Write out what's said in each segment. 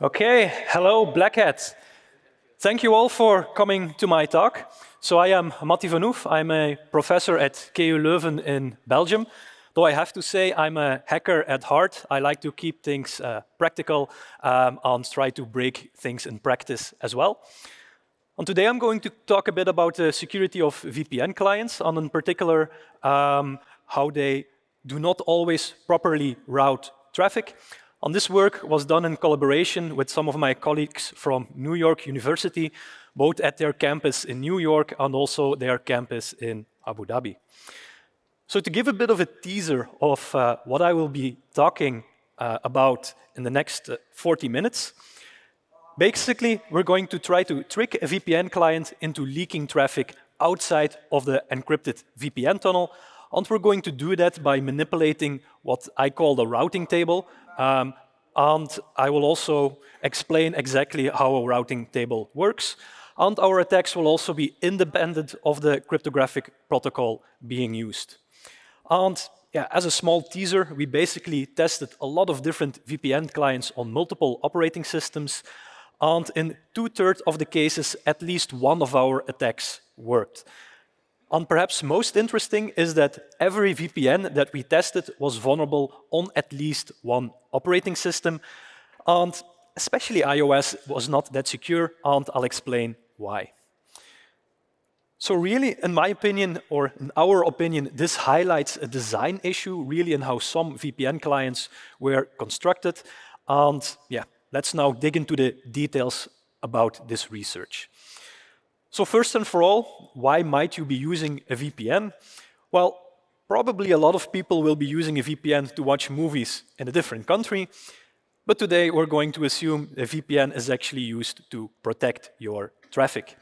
Okay, hello Black Hats. Thank you all for coming to my talk. So I am Mathy Vanhoef. I'm a professor at KU Leuven in Belgium. Though I have to say I'm a hacker at heart. I like to keep things practical and try to break things in practice as well. And today I'm going to talk a bit about the security of VPN clients, and in particular how they do not always properly route traffic. And this work was done in collaboration with some of my colleagues from New York University, both at their campus in New York and also their campus in Abu Dhabi. So to give a bit of a teaser of what I will be talking about in the next 40 minutes, basically, we're going to try to trick a VPN client into leaking traffic outside of the encrypted VPN tunnel, and we're going to do that by manipulating what I call the routing table, and I will also explain exactly how a routing table works, and our attacks will also be independent of the cryptographic protocol being used. And yeah, as a small teaser, we basically tested a lot of different VPN clients on multiple operating systems, and in 2/3 of the cases, at least one of our attacks worked. And perhaps most interesting is that every VPN that we tested was vulnerable on at least one operating system, and especially iOS was not that secure, and I'll explain why. So really, in my opinion, or in our opinion, this highlights a design issue really in how some VPN clients were constructed. And yeah, let's now dig into the details about this research. So first and for all, why might you be using a VPN? Well, probably a lot of people will be using a VPN to watch movies in a different country, but today we're going to assume a VPN is actually used to protect your traffic.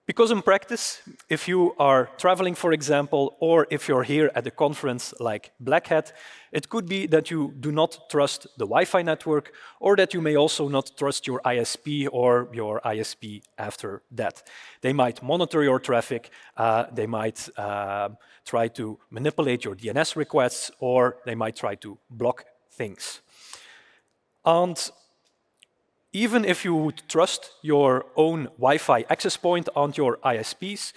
Because in practice, if you are traveling, for example, or if you're here at a conference like Black Hat, it could be that you do not trust the Wi-Fi network, or that you may also not trust your ISP or your ISP after that. They might monitor your traffic, they might try to manipulate your DNS requests, or they might try to block things. And even if you would trust your own Wi-Fi access point and your ISPs,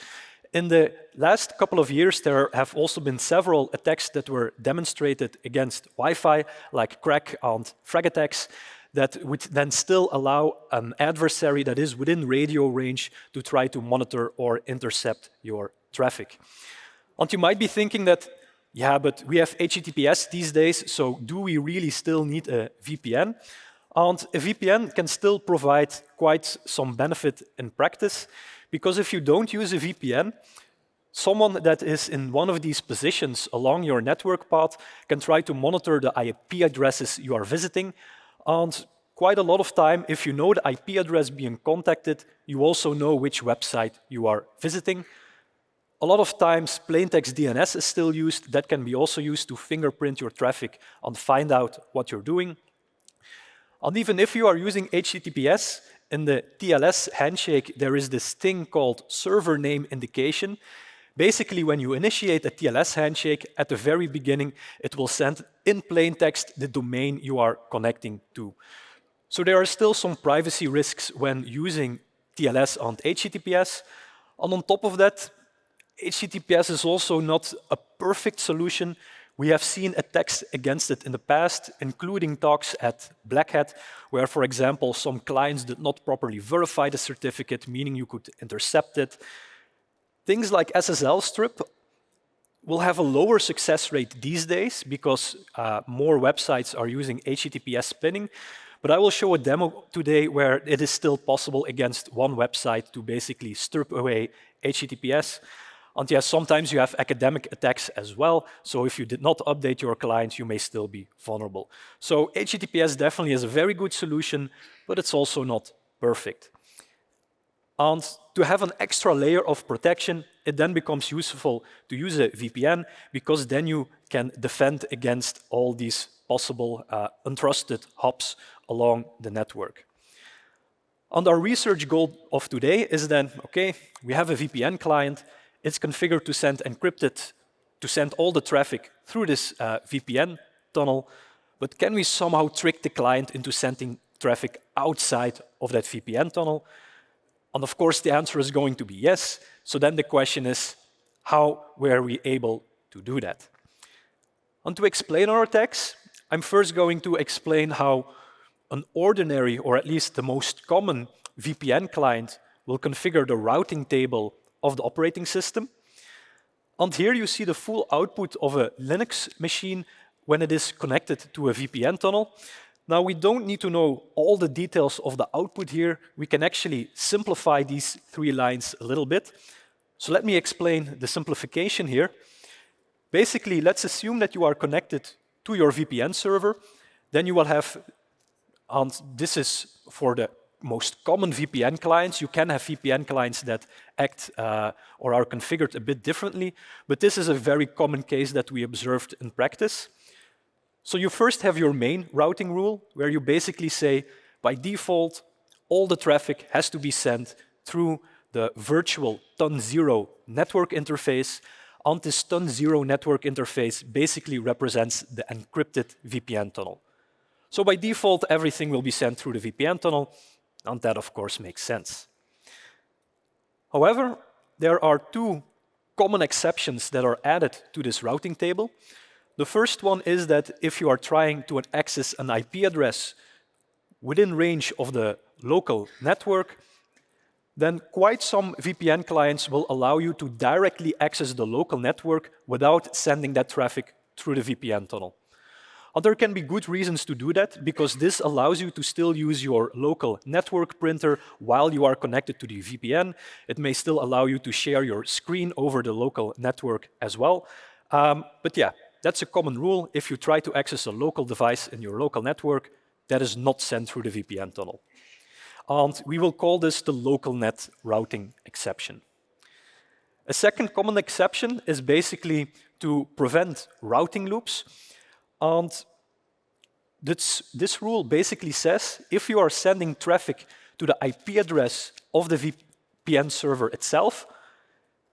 in the last couple of years, there have also been several attacks that were demonstrated against Wi-Fi, like crack and frag attacks, that would then still allow an adversary that is within radio range to try to monitor or intercept your traffic. And you might be thinking that, yeah, but we have HTTPS these days, so do we really still need a VPN? And a VPN can still provide quite some benefit in practice, because if you don't use a VPN, someone that is in one of these positions along your network path can try to monitor the IP addresses you are visiting. And quite a lot of time, if you know the IP address being contacted, you also know which website you are visiting. A lot of times, plaintext DNS is still used. That can be also used to fingerprint your traffic and find out what you're doing. And even if you are using HTTPS, in the TLS handshake, there is this thing called server name indication. Basically, when you initiate a TLS handshake, at the very beginning, it will send in plain text the domain you are connecting to. So there are still some privacy risks when using TLS and HTTPS. And on top of that, HTTPS is also not a perfect solution. We have seen attacks against it in the past, including talks at Black Hat, where, for example, some clients did not properly verify the certificate, meaning you could intercept it. Things like SSL strip will have a lower success rate these days because more websites are using HTTPS pinning. But I will show a demo today where it is still possible against one website to basically strip away HTTPS. And yes, sometimes you have academic attacks as well. So if you did not update your client, you may still be vulnerable. So HTTPS definitely is a very good solution, but it's also not perfect. And to have an extra layer of protection, it then becomes useful to use a VPN, because then you can defend against all these possible untrusted hops along the network. And our research goal of today is then, okay, we have a VPN client. It's configured to send encrypted, to send all the traffic through this VPN tunnel, but can we somehow trick the client into sending traffic outside of that VPN tunnel? And of course, the answer is going to be yes. So then the question is, how were we able to do that? And to explain our attacks, I'm first going to explain how an ordinary, or at least the most common, VPN client will configure the routing table of the operating system. And here you see the full output of a Linux machine when it is connected to a VPN tunnel. Now, we don't need to know all the details of the output here. We can actually simplify these 3 lines a little bit. So let me explain the simplification here. Basically, let's assume that you are connected to your VPN server. Then you will have, and this is for the most common VPN clients. You can have VPN clients that act or are configured a bit differently, but this is a very common case that we observed in practice. So you first have your main routing rule, where you basically say, by default, all the traffic has to be sent through the virtual TUN0 network interface, and this TUN0 network interface basically represents the encrypted VPN tunnel. So by default, everything will be sent through the VPN tunnel, and that, of course, makes sense. However, there are 2 common exceptions that are added to this routing table. The first one is that if you are trying to access an IP address within range of the local network, then quite some VPN clients will allow you to directly access the local network without sending that traffic through the VPN tunnel. And there can be good reasons to do that, because this allows you to still use your local network printer while you are connected to the VPN. It may still allow you to share your screen over the local network as well. But yeah, that's a common rule. If you try to access a local device in your local network, that is not sent through the VPN tunnel. And we will call this the local net routing exception. A second common exception is basically to prevent routing loops. And this rule basically says if you are sending traffic to the IP address of the VPN server itself,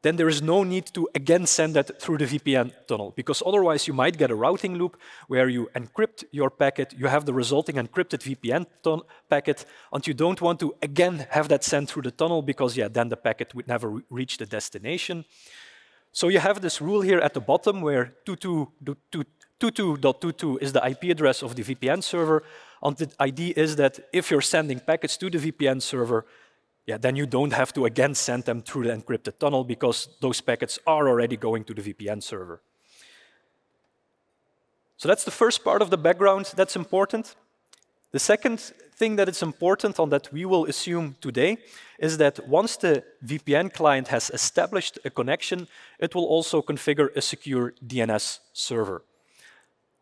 then there is no need to again send that through the VPN tunnel, because otherwise you might get a routing loop where you encrypt your packet, you have the resulting encrypted VPN packet, and you don't want to again have that sent through the tunnel, because yeah, then the packet would never reach the destination. So you have this rule here at the bottom where 22.22 is the IP address of the VPN server, and the idea is that if you're sending packets to the VPN server, yeah, then you don't have to again send them through the encrypted tunnel, because those packets are already going to the VPN server. So that's the first part of the background that's important. The second thing that is important, and that we will assume today, is that once the VPN client has established a connection, it will also configure a secure DNS server.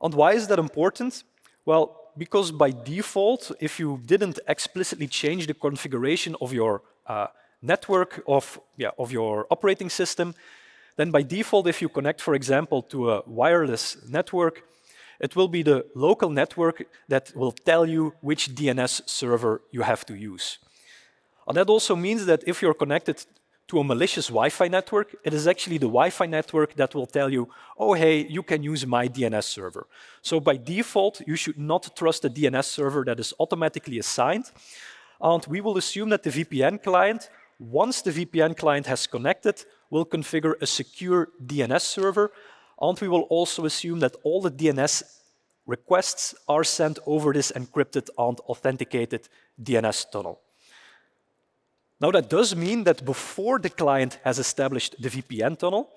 And why is that important? Well, because by default, if you didn't explicitly change the configuration of your network, of your operating system, then by default, if you connect, for example, to a wireless network, it will be the local network that will tell you which DNS server you have to use. And that also means that if you're connected to a malicious Wi-Fi network, it is actually the Wi-Fi network that will tell you, oh, hey, you can use my DNS server. So by default, you should not trust the DNS server that is automatically assigned. And we will assume that the VPN client, once the VPN client has connected, will configure a secure DNS server. And we will also assume that all the DNS requests are sent over this encrypted and authenticated DNS tunnel. Now, that does mean that before the client has established the VPN tunnel,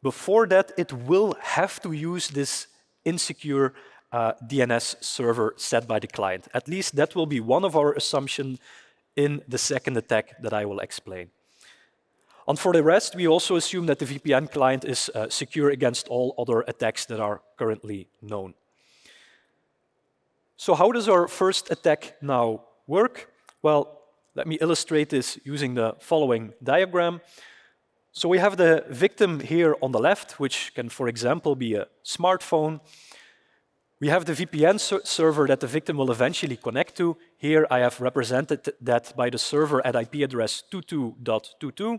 before that, it will have to use this insecure DNS server set by the client. At least that will be one of our assumptions in the second attack that I will explain. And for the rest, we also assume that the VPN client is secure against all other attacks that are currently known. So how does our first attack now work? Well, let me illustrate this using the following diagram. So we have the victim here on the left, which can, for example, be a smartphone. We have the VPN server that the victim will eventually connect to. Here I have represented that by the server at IP address 22.22.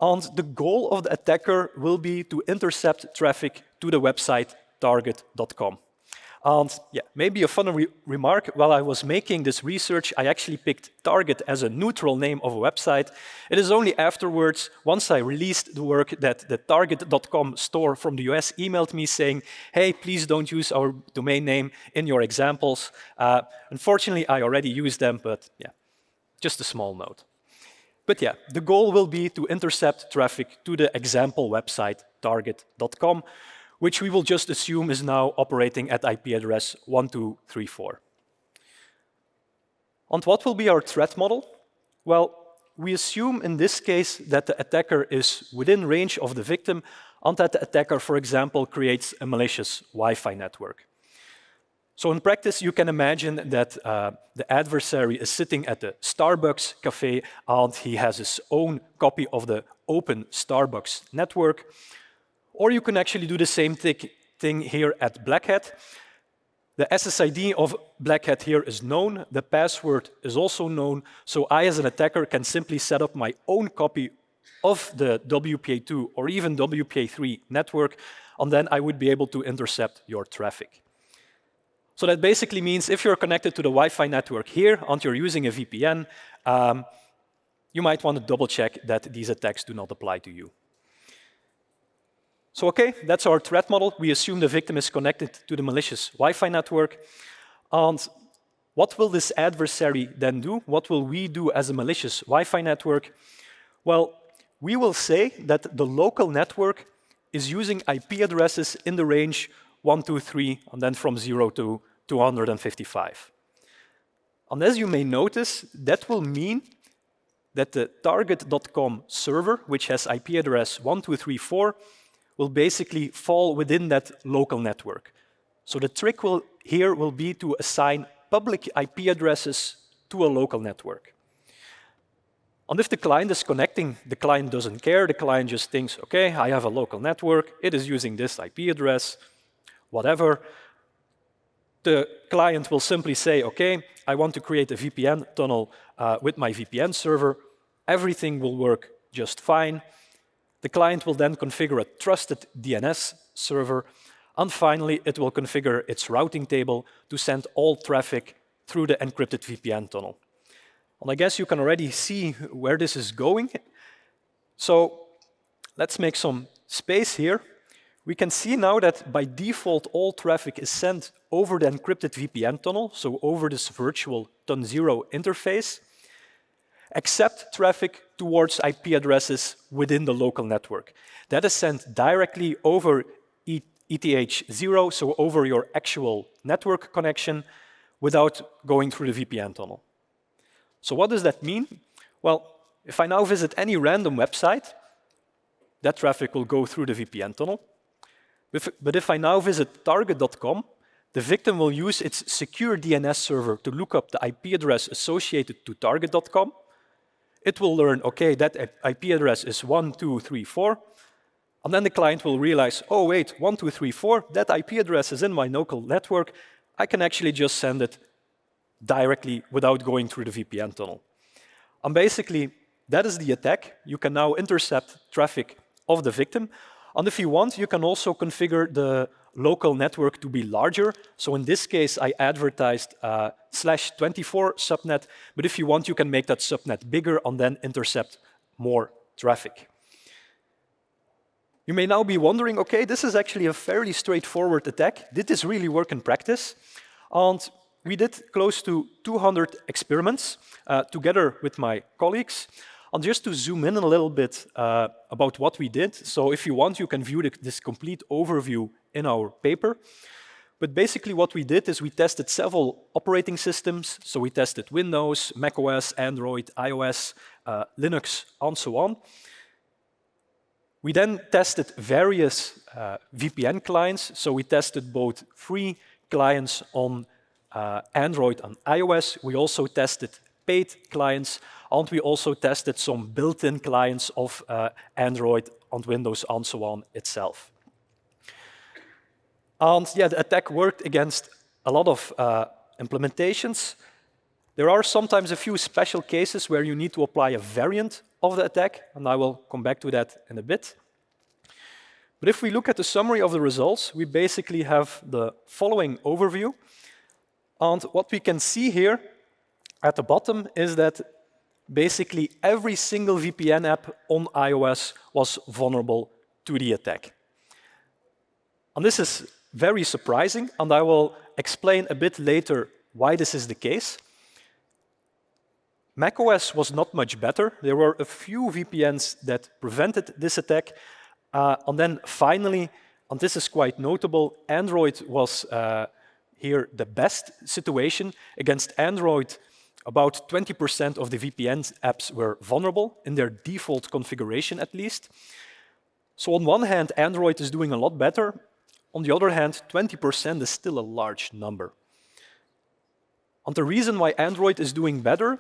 And the goal of the attacker will be to intercept traffic to the website target.com. And yeah, maybe a funny remark, while I was making this research, I actually picked Target as a neutral name of a website. It is only afterwards, once I released the work, that the target.com store from the US emailed me saying, hey, please don't use our domain name in your examples. Unfortunately, I already used them, but yeah, just a small note. But yeah, the goal will be to intercept traffic to the example website, target.com, which we will just assume is now operating at IP address 1234. And what will be our threat model? Well, we assume in this case that the attacker is within range of the victim and that the attacker, for example, creates a malicious Wi-Fi network. So in practice, you can imagine that the adversary is sitting at the Starbucks cafe and he has his own copy of the open Starbucks network. Or you can actually do the same thing here at Black Hat. The SSID of Black Hat here is known. The password is also known. So I, as an attacker, can simply set up my own copy of the WPA2 or even WPA3 network, and then I would be able to intercept your traffic. So that basically means if you're connected to the Wi-Fi network here and you're using a VPN, you might want to double-check that these attacks do not apply to you. So okay, that's our threat model. We assume the victim is connected to the malicious Wi-Fi network. And what will this adversary then do? What will we do as a malicious Wi-Fi network? Well, we will say that the local network is using IP addresses in the range 123, and then from 0 to 255. And as you may notice, that will mean that the target.com server, which has IP address 1234, will basically fall within that local network. So the trick here will be to assign public IP addresses to a local network. And if the client is connecting, the client doesn't care. The client just thinks, okay, I have a local network. It is using this IP address, whatever. The client will simply say, okay, I want to create a VPN tunnel with my VPN server. Everything will work just fine. The client will then configure a trusted DNS server, and finally, it will configure its routing table to send all traffic through the encrypted VPN tunnel. And I guess you can already see where this is going. So let's make some space here. We can see now that by default, all traffic is sent over the encrypted VPN tunnel, so over this virtual TUN0 interface, except traffic towards IP addresses within the local network. That is sent directly over ETH0, so over your actual network connection, without going through the VPN tunnel. So what does that mean? Well, if I now visit any random website, that traffic will go through the VPN tunnel. But if I now visit target.com, the victim will use its secure DNS server to look up the IP address associated to target.com. It will learn, okay, that IP address is 1234. And then the client will realize, oh, wait, 1234, that IP address is in my local network. I can actually just send it directly without going through the VPN tunnel. And basically, that is the attack. You can now intercept traffic of the victim. And if you want, you can also configure the local network to be larger. So in this case, I advertised /24 subnet, but if you want, you can make that subnet bigger and then intercept more traffic. You may now be wondering, okay, this is actually a fairly straightforward attack. Did this really work in practice? And we did close to 200 experiments together with my colleagues. And just to zoom in a little bit about what we did, so if you want, you can view this complete overview in our paper. But basically what we did is we tested several operating systems. So we tested Windows, macOS, Android, iOS, Linux, and so on. We then tested various VPN clients. So we tested both free clients on Android and iOS. We also tested paid clients, and we also tested some built-in clients of Android and Windows and so on itself. And yeah, the attack worked against a lot of implementations. There are sometimes a few special cases where you need to apply a variant of the attack, and I will come back to that in a bit. But if we look at the summary of the results, we basically have the following overview. And what we can see here at the bottom is that basically every single VPN app on iOS was vulnerable to the attack. And this is very surprising, and I will explain a bit later why this is the case. macOS was not much better. There were a few VPNs that prevented this attack. And then finally, and this is quite notable, Android was here the best situation. Against Android, about 20% of the VPN apps were vulnerable, in their default configuration at least. So on one hand, Android is doing a lot better. On the other hand, 20% is still a large number. And the reason why Android is doing better,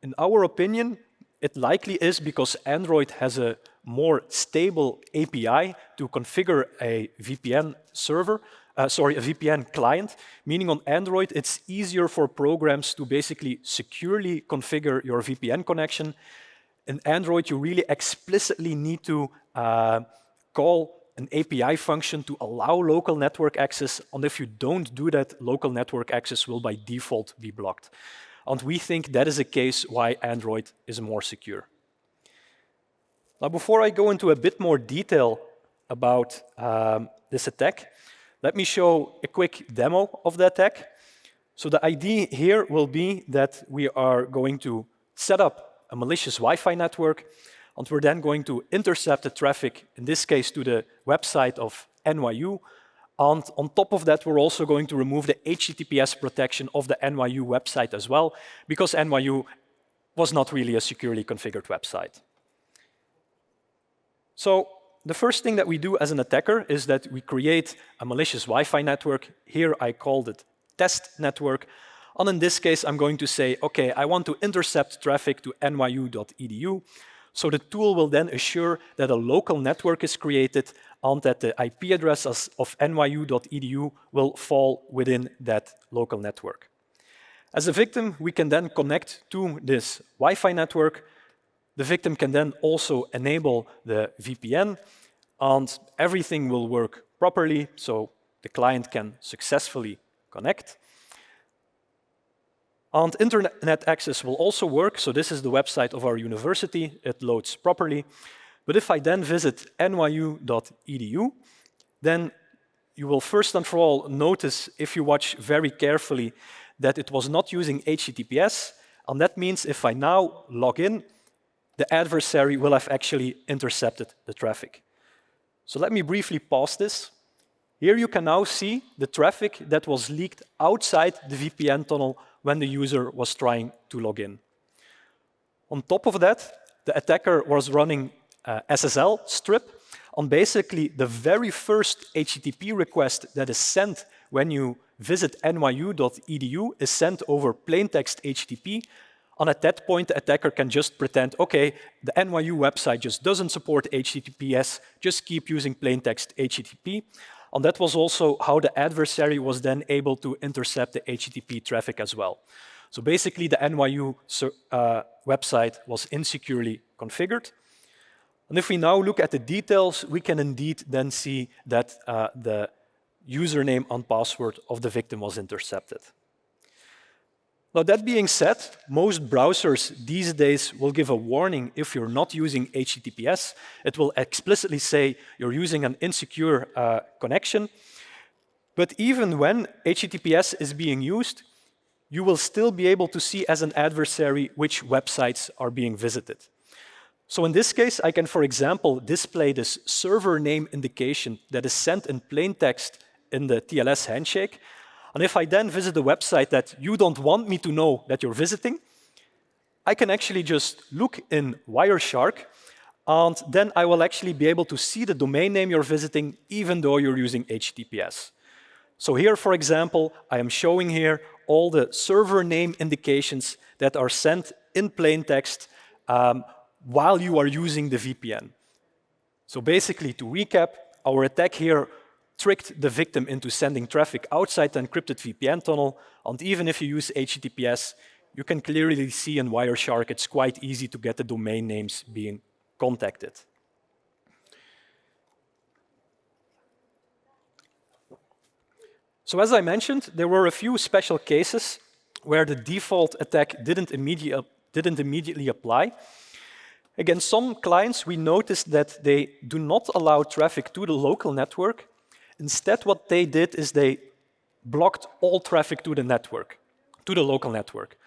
in our opinion, it likely is because Android has a more stable API to configure a VPN server, a VPN client, meaning on Android it's easier for programs to basically securely configure your VPN connection. In Android, you really explicitly need to call an API function to allow local network access, and if you don't do that, local network access will by default be blocked. And we think that is a case why Android is more secure. Now, before I go into a bit more detail about this attack, let me show a quick demo of the attack. So the idea here will be that we are going to set up a malicious Wi-Fi network, and we're then going to intercept the traffic, in this case to the website of NYU. And on top of that, we're also going to remove the HTTPS protection of the NYU website as well, because NYU was not really a securely configured website. So the first thing that we do as an attacker is that we create a malicious Wi-Fi network. Here I called it test network. And in this case, I'm going to say, OK, I want to intercept traffic to nyu.edu. So the tool will then assure that a local network is created and that the IP address of nyu.edu will fall within that local network. As a victim, we can then connect to this Wi-Fi network. The victim can then also enable the VPN, and everything will work properly, so the client can successfully connect. And internet access will also work. So this is the website of our university. It loads properly. But if I then visit nyu.edu, then you will first and for all notice, if you watch very carefully, that it was not using HTTPS. And that means if I now log in, the adversary will have actually intercepted the traffic. So let me briefly pause this. Here you can now see the traffic that was leaked outside the VPN tunnel when the user was trying to log in. On top of that, the attacker was running SSL strip, and basically the very first HTTP request that is sent when you visit nyu.edu is sent over plaintext HTTP, and at that point the attacker can just pretend, OK, the NYU website just doesn't support HTTPS, just keep using plaintext HTTP. And that was also how the adversary was then able to intercept the HTTP traffic as well. So basically, the NYU website was insecurely configured. And if we now look at the details, we can indeed then see that the username and password of the victim was intercepted. Now, that being said, most browsers these days will give a warning if you're not using HTTPS. It will explicitly say you're using an insecure connection. But even when HTTPS is being used, you will still be able to see as an adversary which websites are being visited. So in this case, I can, for example, display this server name indication that is sent in plain text in the TLS handshake. And if I then visit a website that you don't want me to know that you're visiting, I can actually just look in Wireshark, and then I will actually be able to see the domain name you're visiting, even though you're using HTTPS. So here, for example, I am showing here all the server name indications that are sent in plain text while you are using the VPN. So basically, to recap, our attack here tricked the victim into sending traffic outside the encrypted VPN tunnel, and even if you use HTTPS, you can clearly see in Wireshark it's quite easy to get the domain names being contacted. So as I mentioned, there were a few special cases where the default attack didn't immediately apply. Against some clients, we noticed that they do not allow traffic to the local network. Instead, what they did is they blocked all traffic to the network, to the local network.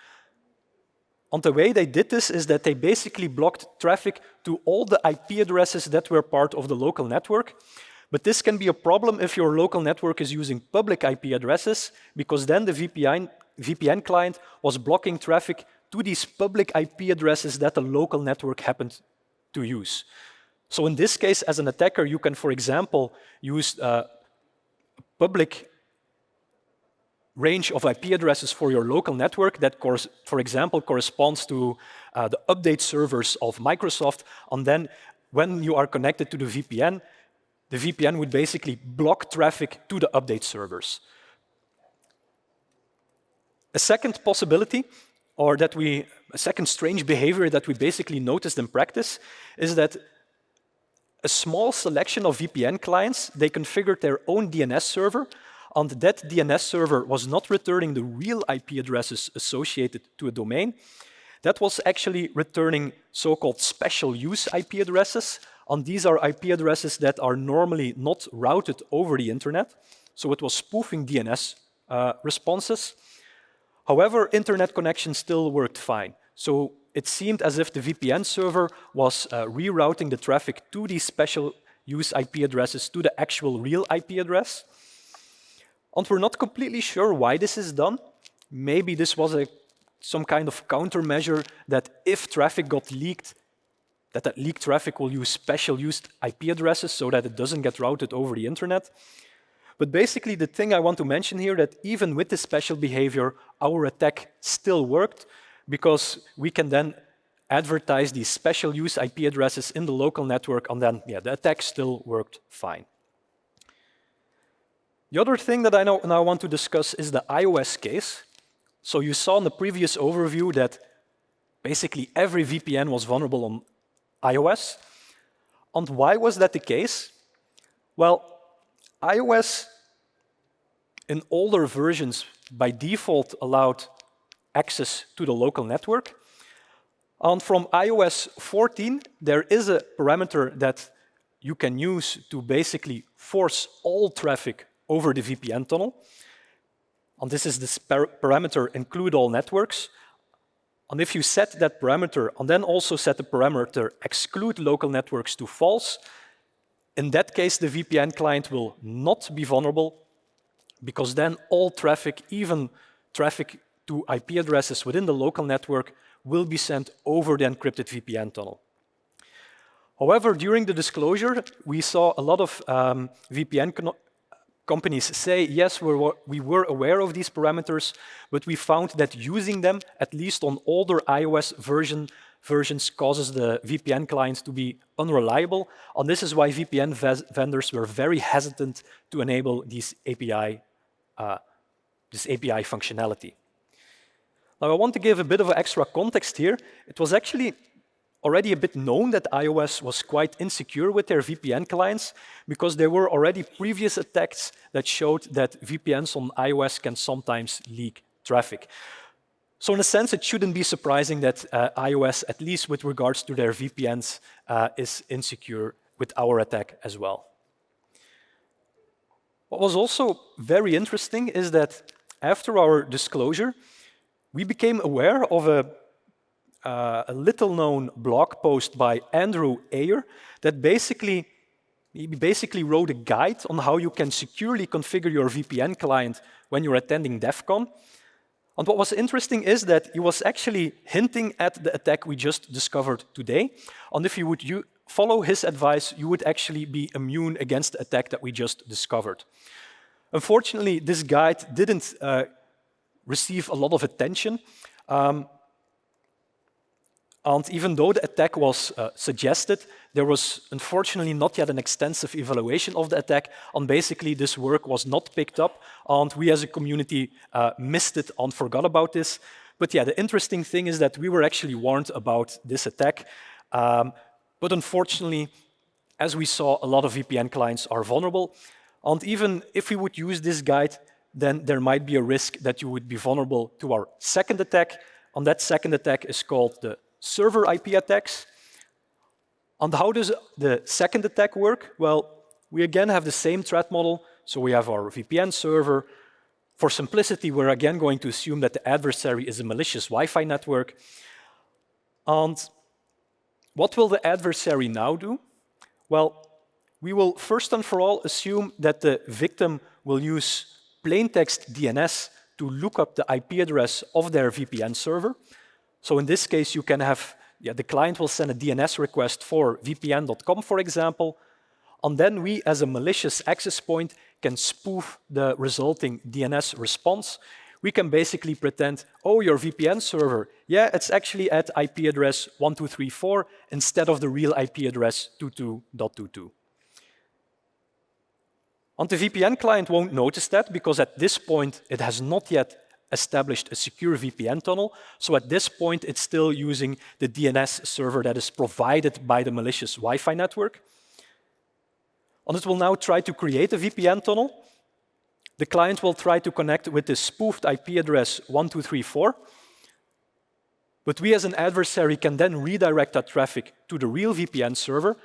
And the way they did this is that they basically blocked traffic to all the IP addresses that were part of the local network. But this can be a problem if your local network is using public IP addresses, because then the VPN client was blocking traffic to these public IP addresses that the local network happened to use. So in this case, as an attacker, you can, for example, use a public range of IP addresses for your local network that, for example, corresponds to the update servers of Microsoft. And then when you are connected to the VPN would basically block traffic to the update servers. A second possibility, or a second strange behavior that we basically noticed in practice, is that a small selection of VPN clients, they configured their own DNS server, and that DNS server was not returning the real IP addresses associated to a domain. That was actually returning so-called special use IP addresses, and these are IP addresses that are normally not routed over the internet. So it was spoofing DNS responses. However, internet connection still worked fine. So it seemed as if the VPN server was rerouting the traffic to these special use IP addresses to the actual real IP address. And we're not completely sure why this is done. Maybe this was some kind of countermeasure that if traffic got leaked, that leaked traffic will use special used IP addresses so that it doesn't get routed over the internet. But basically, the thing I want to mention here that even with this special behavior, our attack still worked because we can then advertise these special use IP addresses in the local network, and then the attack still worked fine. The other thing that I now want to discuss is the iOS case. So you saw in the previous overview that basically every VPN was vulnerable on iOS. And why was that the case? Well, iOS in older versions by default allowed access to the local network. And from iOS 14, there is a parameter that you can use to basically force all traffic over the VPN tunnel. And this is this parameter include all networks. And if you set that parameter and then also set the parameter exclude local networks to false, in that case, the VPN client will not be vulnerable because then all traffic, even traffic to IP addresses within the local network, will be sent over the encrypted VPN tunnel. However, during the disclosure, we saw a lot of VPN companies say, yes, we were aware of these parameters, but we found that using them, at least on older iOS versions, causes the VPN clients to be unreliable. And this is why VPN vendors were very hesitant to enable this API functionality. Now, I want to give a bit of extra context here. It was actually already a bit known that iOS was quite insecure with their VPN clients because there were already previous attacks that showed that VPNs on iOS can sometimes leak traffic. So in a sense, it shouldn't be surprising that iOS, at least with regards to their VPNs, is insecure with our attack as well. What was also very interesting is that after our disclosure, we became aware of a little-known blog post by Andrew Ayer that basically wrote a guide on how you can securely configure your VPN client when you're attending DEF CON. And what was interesting is that he was actually hinting at the attack we just discovered today. And if you would follow his advice, you would actually be immune against the attack that we just discovered. Unfortunately, this guide didn't receive a lot of attention. And even though the attack was suggested, there was unfortunately not yet an extensive evaluation of the attack, and basically this work was not picked up, and we as a community missed it and forgot about this. But yeah, the interesting thing is that we were actually warned about this attack, but unfortunately, as we saw, a lot of VPN clients are vulnerable, and even if we would use this guide, then there might be a risk that you would be vulnerable to our second attack. And that second attack is called the server IP attacks. And how does the second attack work? Well, we again have the same threat model. So we have our VPN server. For simplicity, we're again going to assume that the adversary is a malicious Wi-Fi network. And what will the adversary now do? Well, we will first and for all assume that the victim will use plaintext DNS to look up the IP address of their VPN server. So in this case, you can have, the client will send a DNS request for vpn.com, for example, and then we, as a malicious access point, can spoof the resulting DNS response. We can basically pretend, oh, your VPN server, yeah, it's actually at IP address 1234 instead of the real IP address 22.22. And the VPN client won't notice that because at this point, it has not yet established a secure VPN tunnel. So at this point, it's still using the DNS server that is provided by the malicious Wi-Fi network. And it will now try to create a VPN tunnel. The client will try to connect with the spoofed IP address 1234. But we as an adversary can then redirect that traffic to the real VPN server.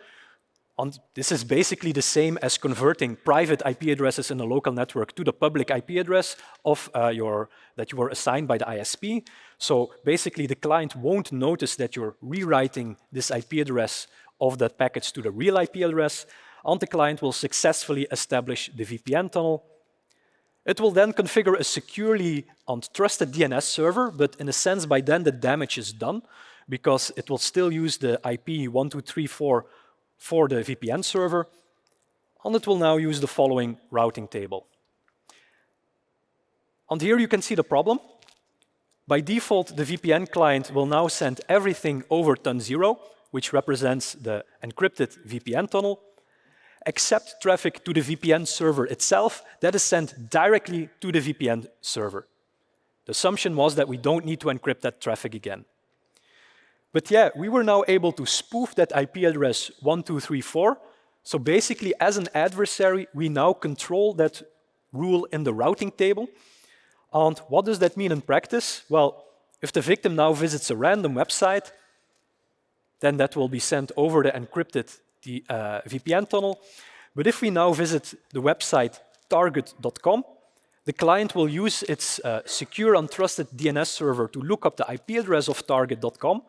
And this is basically the same as converting private IP addresses in a local network to the public IP address of that you were assigned by the ISP. So basically, the client won't notice that you're rewriting this IP address of that package to the real IP address, and the client will successfully establish the VPN tunnel. It will then configure a securely and trusted DNS server, but in a sense, by then the damage is done, because it will still use the IP 1234 for the VPN server, and it will now use the following routing table. And here you can see the problem. By default, the VPN client will now send everything over TUN0, which represents the encrypted VPN tunnel, except traffic to the VPN server itself that is sent directly to the VPN server. The assumption was that we don't need to encrypt that traffic again. But yeah, we were now able to spoof that IP address 1234. So basically, as an adversary, we now control that rule in the routing table. And what does that mean in practice? Well, if the victim now visits a random website, then that will be sent over the encrypted VPN tunnel. But if we now visit the website target.com, the client will use its secure and trusted DNS server to look up the IP address of target.com.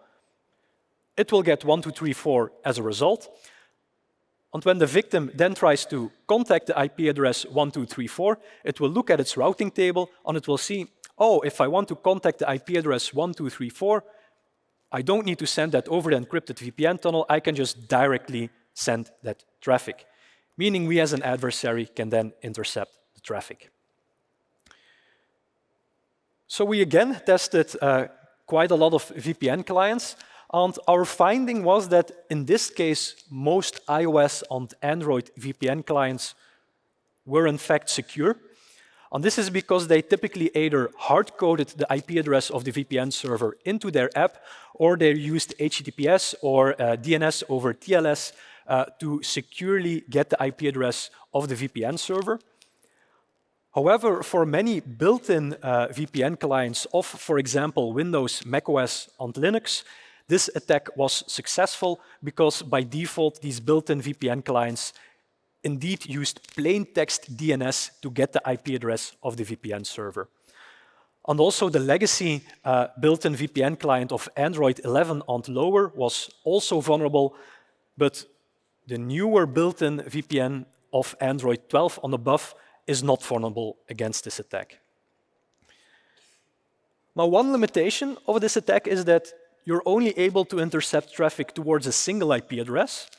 It will get 1234 as a result. And when the victim then tries to contact the IP address 1234, it will look at its routing table and it will see, oh, if I want to contact the IP address 1234, I don't need to send that over the encrypted VPN tunnel. I can just directly send that traffic, meaning we as an adversary can then intercept the traffic. So we again tested quite a lot of VPN clients. And our finding was that in this case, most iOS and Android VPN clients were in fact secure. And this is because they typically either hard-coded the IP address of the VPN server into their app, or they used HTTPS or DNS over TLS to securely get the IP address of the VPN server. However, for many built-in VPN clients of, for example, Windows, macOS, and Linux, this attack was successful because by default, these built-in VPN clients indeed used plaintext DNS to get the IP address of the VPN server. And also the legacy built-in VPN client of Android 11 and lower was also vulnerable, but the newer built-in VPN of Android 12 and above is not vulnerable against this attack. Now, one limitation of this attack is that you're only able to intercept traffic towards a single IP address.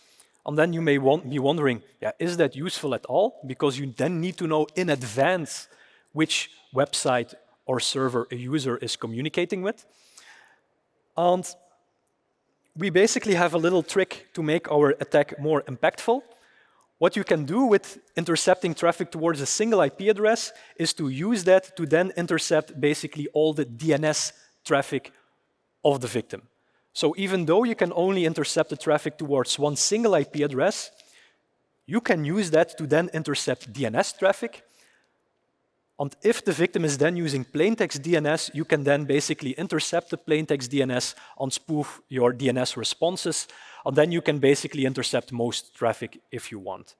And then you may be wondering, yeah, is that useful at all? Because you then need to know in advance which website or server a user is communicating with. And we basically have a little trick to make our attack more impactful. What you can do with intercepting traffic towards a single IP address is to use that to then intercept basically all the DNS traffic of the victim. So even though you can only intercept the traffic towards one single IP address, you can use that to then intercept DNS traffic. And if the victim is then using plaintext DNS, you can then basically intercept the plaintext DNS and spoof your DNS responses, and then you can basically intercept most traffic if you want.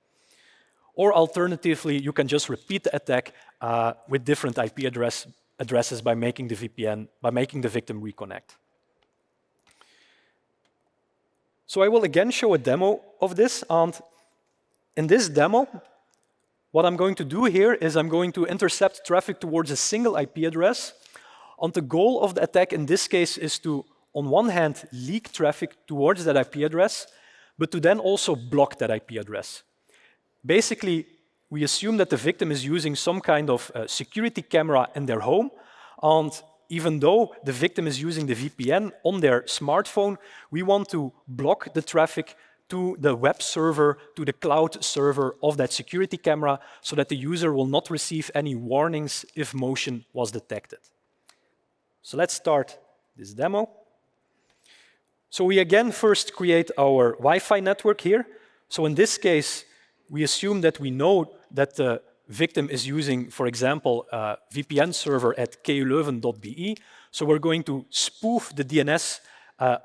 Or alternatively, you can just repeat the attack with different IP addresses by making the victim reconnect. So I will again show a demo of this, and in this demo, what I'm going to do here is I'm going to intercept traffic towards a single IP address, and the goal of the attack in this case is to, on one hand, leak traffic towards that IP address, but to then also block that IP address. Basically, we assume that the victim is using some kind of security camera in their home, and even though the victim is using the VPN on their smartphone, we want to block the traffic to the web server, to the cloud server of that security camera, so that the user will not receive any warnings if motion was detected. So let's start this demo. So we again first create our Wi-Fi network here. So in this case, we assume that we know that the victim is using, for example, a VPN server at kuleuven.be. So we're going to spoof the DNS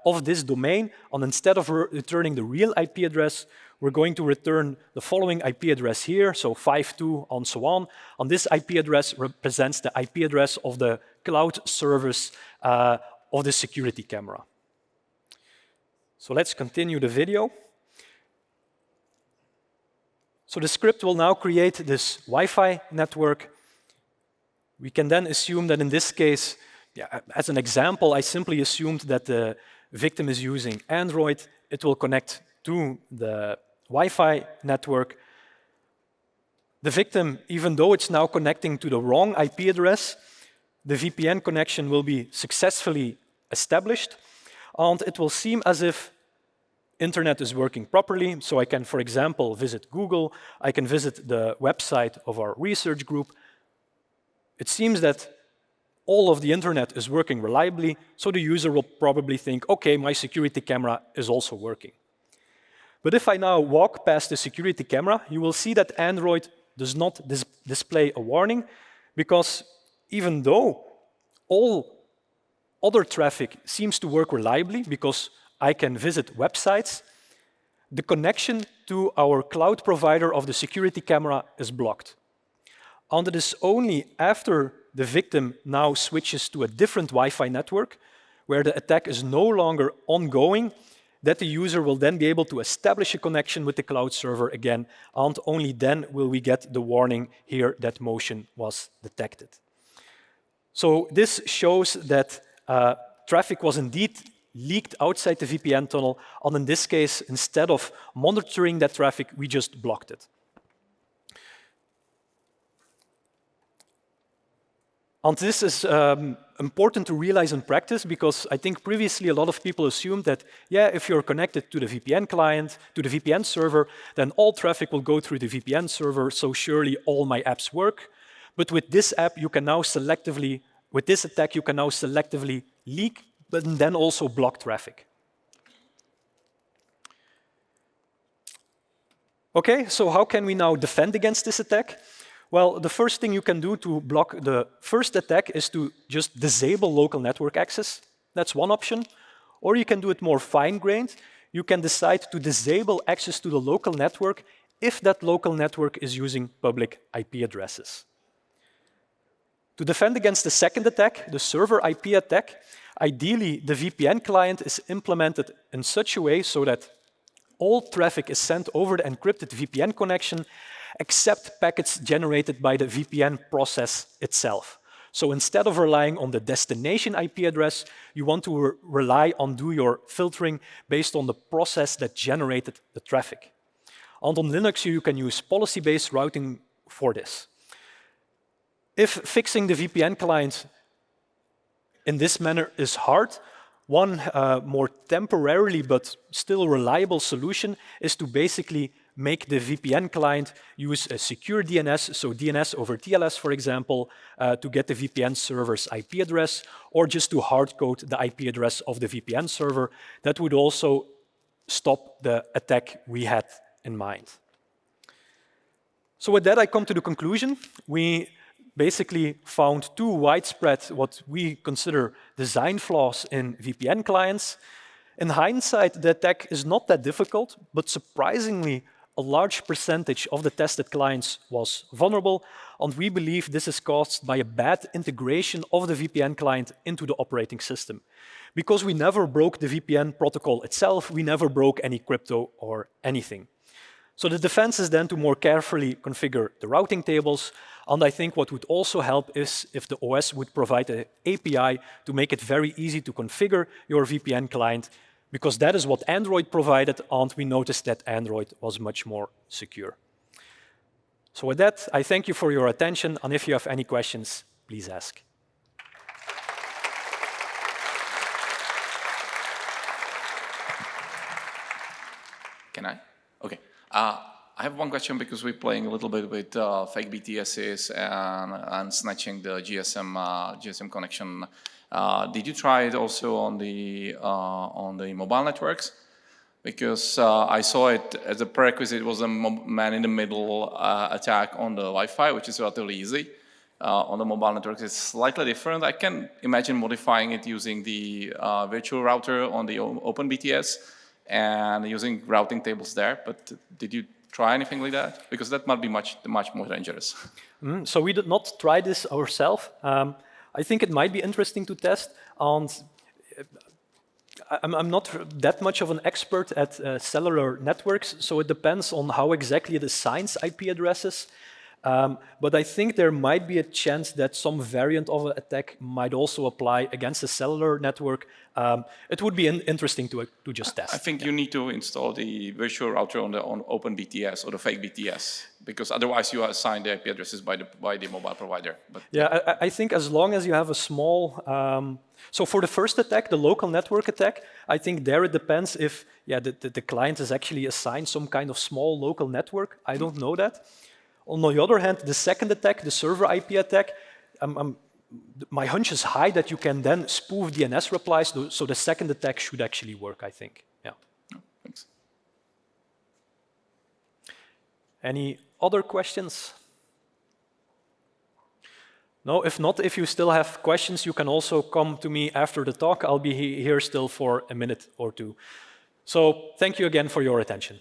of this domain, and instead of returning the real IP address, we're going to return the following IP address here, so 52 and so on. And this IP address represents the IP address of the cloud service of the security camera. So let's continue the video. So the script will now create this Wi-Fi network. We can then assume that in this case, as an example, I simply assumed that the victim is using Android. It will connect to the Wi-Fi network. The victim, even though it's now connecting to the wrong IP address, the VPN connection will be successfully established, and it will seem as if internet is working properly. So I can, for example, visit Google. I can visit the website of our research group. It seems that all of the internet is working reliably, so the user will probably think, okay, my security camera is also working. But if I now walk past the security camera, you will see that Android does not display a warning, because even though all other traffic seems to work reliably, because I can visit websites, the connection to our cloud provider of the security camera is blocked. And it is only after the victim now switches to a different Wi-Fi network, where the attack is no longer ongoing, that the user will then be able to establish a connection with the cloud server again, and only then will we get the warning here that motion was detected. So this shows that traffic was indeed leaked outside the VPN tunnel, and in this case, instead of monitoring that traffic, we just blocked it. And this is important to realize in practice, because I think previously a lot of people assumed that, yeah, if you're connected to the VPN client, to the VPN server, then all traffic will go through the VPN server, so surely all my apps work. But with this app, you can now selectively, with this attack, you can now selectively leak, but then also block traffic. Okay, so how can we now defend against this attack? Well, the first thing you can do to block the first attack is to just disable local network access. That's one option. Or you can do it more fine-grained. You can decide to disable access to the local network if that local network is using public IP addresses. To defend against the second attack, the server IP attack, ideally the VPN client is implemented in such a way so that all traffic is sent over the encrypted VPN connection except packets generated by the VPN process itself. So instead of relying on the destination IP address, you want to rely on do your filtering based on the process that generated the traffic. And on Linux, you can use policy-based routing for this. If fixing the VPN client in this manner is hard, one more temporarily but still reliable solution is to basically make the VPN client use a secure DNS, so DNS over TLS, for example, to get the VPN server's IP address, or just to hardcode the IP address of the VPN server. That would also stop the attack we had in mind. So with that, I come to the conclusion. We basically found two widespread, what we consider design flaws in VPN clients. In hindsight, the attack is not that difficult, but surprisingly, a large percentage of the tested clients was vulnerable, and we believe this is caused by a bad integration of the VPN client into the operating system. Because we never broke the VPN protocol itself, we never broke any crypto or anything. So the defense is then to more carefully configure the routing tables, and I think what would also help is if the OS would provide an API to make it very easy to configure your VPN client, because that is what Android provided, and we noticed that Android was much more secure. So with that, I thank you for your attention, and if you have any questions, please ask. Can I? Okay. I have one question because we're playing a little bit with fake BTSs and snatching the GSM connection. Did you try it also on the mobile networks? Because I saw it as a prerequisite. It was a man-in-the-middle attack on the Wi-Fi, which is relatively easy. On the mobile networks, it's slightly different. I can imagine modifying it using the virtual router on the OpenBTS and using routing tables there. But did you try anything like that? Because that might be much more dangerous. So we did not try this ourselves. I think it might be interesting to test. And I'm not that much of an expert at cellular networks, so it depends on how exactly it assigns IP addresses. But I think there might be a chance that some variant of an attack might also apply against a cellular network. It would be interesting to just test. I think you need to install the virtual router on OpenBTS or the fake BTS, because otherwise you assign the IP addresses by the mobile provider. But yeah, I think as long as you have a small... so for the first attack, the local network attack, I think there it depends if the client is actually assigned some kind of small local network. I don't know that. On the other hand, the second attack, the server IP attack, my hunch is high that you can then spoof DNS replies, so the second attack should actually work, I think. Yeah. Oh, thanks. Any other questions? No, if not, if you still have questions, you can also come to me after the talk. I'll be here still for a minute or two. So thank you again for your attention.